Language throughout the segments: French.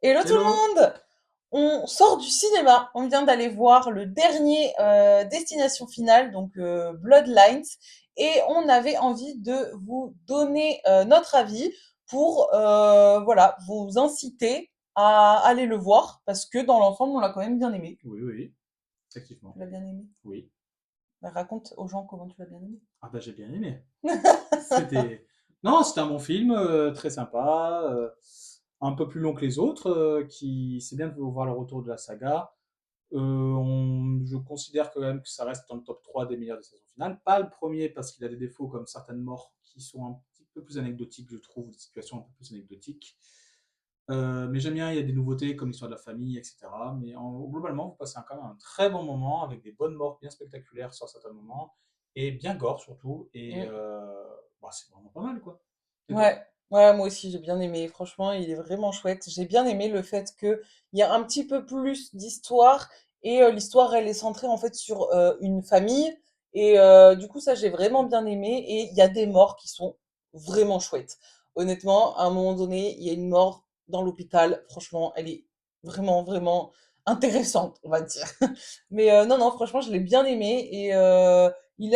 Hello tout Hello! le monde! On sort du cinéma, on vient d'aller voir le dernier Destination Finale, donc Bloodlines, et on avait envie de vous donner notre avis pour voilà, vous inciter à aller le voir, parce que dans l'ensemble, on l'a quand même bien aimé. Oui, oui, Tu effectivement. l'as bien aimé? Oui. Bah, raconte aux gens comment tu l'as bien aimé. Ah bah j'ai bien aimé. C'était... Non, c'était un bon film, très sympa, un peu plus long que les autres, qui... C'est bien de voir le retour de la saga. Je considère quand même que ça reste dans le top 3 des meilleurs des saisons finales. Pas le premier parce qu'il a des défauts comme certaines morts qui sont un petit peu plus anecdotiques, je trouve, des situations un peu plus anecdotiques. Mais j'aime bien, il y a des nouveautés comme l'histoire de la famille, etc. Mais globalement, vous passez quand même un très bon moment avec des bonnes morts bien spectaculaires sur certains moments et bien gore surtout. Et Mm. bah, c'est vraiment pas mal quoi. Et toi? Ouais, ouais, moi aussi j'ai bien aimé. Franchement, il est vraiment chouette. J'ai bien aimé le fait que il y a un petit peu plus d'histoire et l'histoire elle est centrée en fait sur une famille et du coup ça j'ai vraiment bien aimé et il y a des morts qui sont vraiment chouettes. Honnêtement, à un moment donné, il y a une mort dans l'hôpital. Franchement, elle est vraiment intéressante, on va dire. Mais non non, franchement, je l'ai bien aimé et il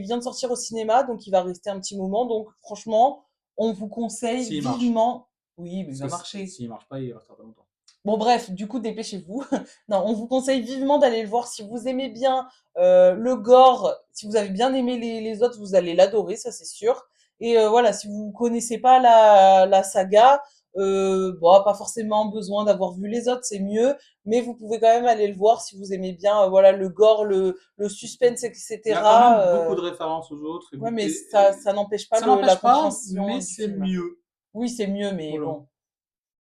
vient de sortir au cinéma donc il va rester un petit moment donc franchement on vous conseille S'il marche. vivement. Oui, mais il Parce va que marcher. s'il marche pas, il restera pas longtemps. Bon, bref, du coup, dépêchez-vous. Non, on vous conseille vivement d'aller le voir si vous aimez bien le gore. Si vous avez bien aimé les autres, vous allez l'adorer, ça c'est sûr. Et voilà, si vous connaissez pas la saga, bon, pas forcément besoin d'avoir vu les autres, c'est mieux. Mais vous pouvez quand même aller le voir si vous aimez bien, voilà, le gore, le suspense, Il y a quand etc. même beaucoup de références aux autres et Ouais, mais et- ça n'empêche pas ça la n'empêche pas, compréhension mais du c'est film. mieux. Oui, c'est mieux, mais Voilà. bon.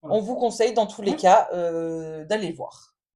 On Voilà. vous conseille dans tous les Ouais. cas d'aller voir.